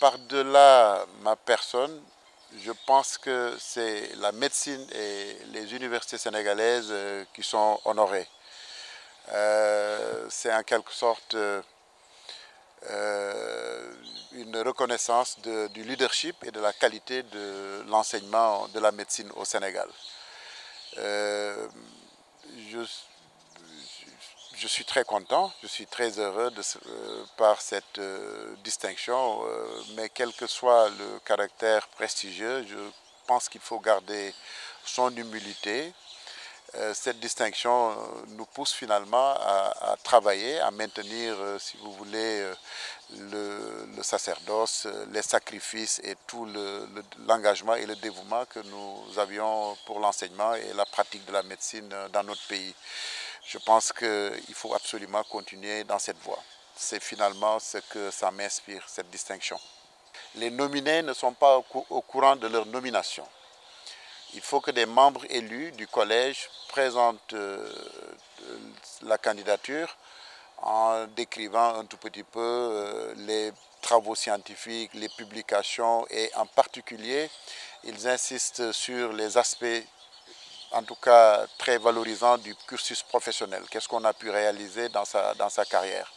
par-delà ma personne, je pense que c'est la médecine et les universités sénégalaises qui sont honorées. C'est en quelque sorte une reconnaissance du leadership et de la qualité de l'enseignement de la médecine au Sénégal. Euh, je, je suis très content, je suis très heureux par cette distinction, mais quel que soit le caractère prestigieux, je pense qu'il faut garder son humilité. Cette distinction nous pousse finalement à travailler, à maintenir, si vous voulez, le sacerdoce, les sacrifices et tout l'engagement et le dévouement que nous avions pour l'enseignement et la pratique de la médecine dans notre pays. Je pense qu'il faut absolument continuer dans cette voie. C'est finalement ce que ça m'inspire, cette distinction. Les nominés ne sont pas au courant de leur nomination. Il faut que des membres élus du collège présentent la candidature en décrivant un tout petit peu les travaux scientifiques, les publications et en particulier, ils insistent sur les aspects en tout cas très valorisants du cursus professionnel. Qu'est-ce qu'on a pu réaliser dans sa carrière.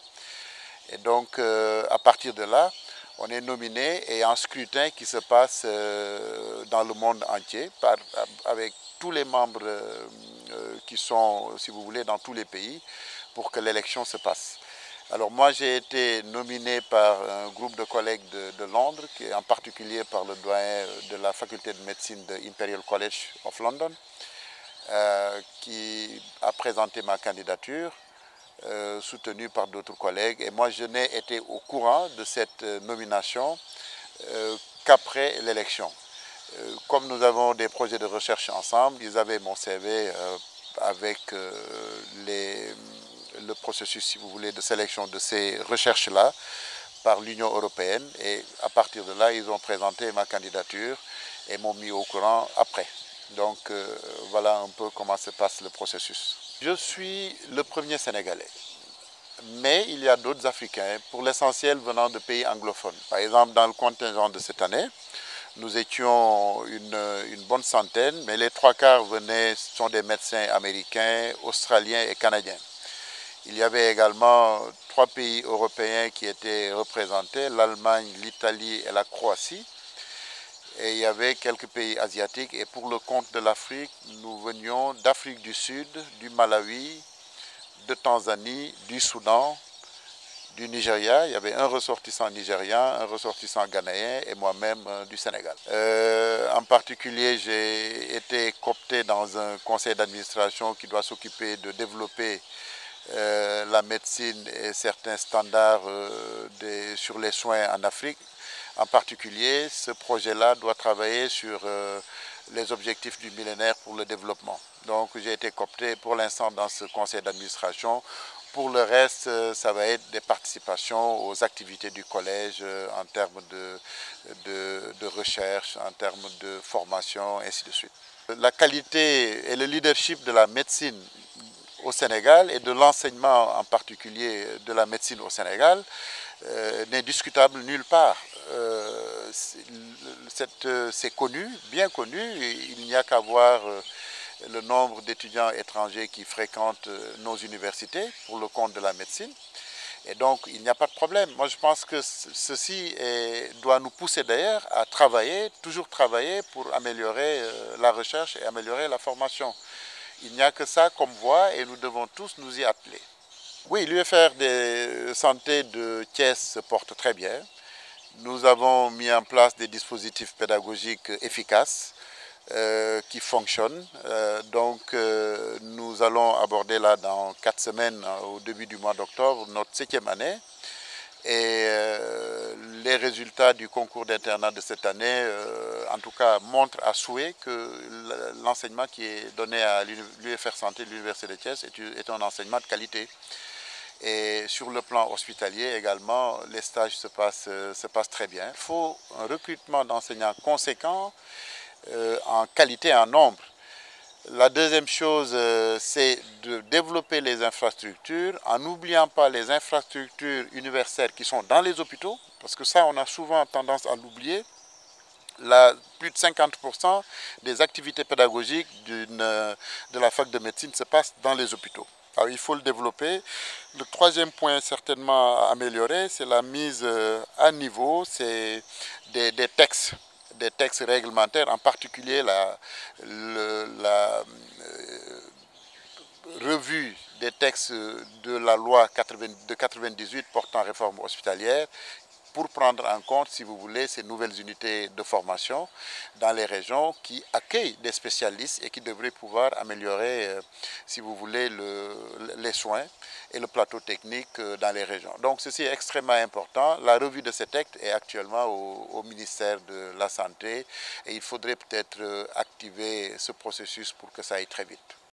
Et donc, à partir de là, on est nominé et un scrutin qui se passe dans le monde entier avec tous les membres qui sont, si vous voulez, dans tous les pays pour que l'élection se passe. Alors moi, j'ai été nominé par un groupe de collègues de Londres, en particulier par le doyen de la faculté de médecine de Imperial College of London, qui a présenté ma candidature. Soutenu par d'autres collègues. Et moi, je n'ai été au courant de cette nomination qu'après l'élection. Comme nous avons des projets de recherche ensemble, ils avaient mon CV avec le processus, si vous voulez, de sélection de ces recherches-là par l'Union européenne. Et à partir de là, ils ont présenté ma candidature et m'ont mis au courant après. Donc voilà un peu comment se passe le processus. Je suis le premier Sénégalais, mais il y a d'autres Africains, pour l'essentiel venant de pays anglophones. Par exemple, dans le contingent de cette année, nous étions une bonne centaine, mais les trois quarts sont des médecins américains, australiens et canadiens. Il y avait également 3 pays européens qui étaient représentés, l'Allemagne, l'Italie et la Croatie. Et il y avait quelques pays asiatiques. Et pour le compte de l'Afrique, nous venions d'Afrique du Sud, du Malawi, de Tanzanie, du Soudan, du Nigeria. Il y avait un ressortissant nigérian, un ressortissant ghanéen et moi-même du Sénégal. En particulier, j'ai été coopté dans un conseil d'administration qui doit s'occuper de développer la médecine et certains standards sur les soins en Afrique. En particulier, ce projet-là doit travailler sur les objectifs du millénaire pour le développement. Donc j'ai été coopté pour l'instant dans ce conseil d'administration. Pour le reste, ça va être des participations aux activités du collège en termes de recherche, en termes de formation, ainsi de suite. La qualité et le leadership de la médecine au Sénégal et de l'enseignement en particulier de la médecine au Sénégal n'est discutable nulle part. C'est connu, bien connu, il n'y a qu'à voir le nombre d'étudiants étrangers qui fréquentent nos universités pour le compte de la médecine. Et donc, il n'y a pas de problème. Moi, je pense que ceci doit nous pousser d'ailleurs à travailler, toujours travailler pour améliorer la recherche et améliorer la formation. Il n'y a que ça comme voie et nous devons tous nous y atteler. Oui, l'UFR de santé de Thiès se porte très bien. Nous avons mis en place des dispositifs pédagogiques efficaces qui fonctionnent. Nous allons aborder là dans 4 semaines, au début du mois d'octobre, notre 7e année. Et les résultats du concours d'internat de cette année, en tout cas, montrent à souhait que l'enseignement qui est donné à l'UFR Santé de l'Université de Thiès est un enseignement de qualité. Et sur le plan hospitalier également, les stages se passent très bien. Il faut un recrutement d'enseignants conséquent en qualité et en nombre. La deuxième chose, c'est de développer les infrastructures en n'oubliant pas les infrastructures universelles qui sont dans les hôpitaux, parce que ça, on a souvent tendance à l'oublier. Plus de 50% des activités pédagogiques de la fac de médecine se passent dans les hôpitaux. Alors, il faut le développer. Le troisième point certainement à améliorer, c'est la mise à niveau, c'est des textes. Des textes réglementaires, en particulier la revue des textes de la loi de 98 portant réforme hospitalière, pour prendre en compte, si vous voulez, ces nouvelles unités de formation dans les régions qui accueillent des spécialistes et qui devraient pouvoir améliorer, si vous voulez, les soins et le plateau technique dans les régions. Donc ceci est extrêmement important. La revue de ces textes est actuellement au ministère de la Santé et il faudrait peut-être activer ce processus pour que ça aille très vite.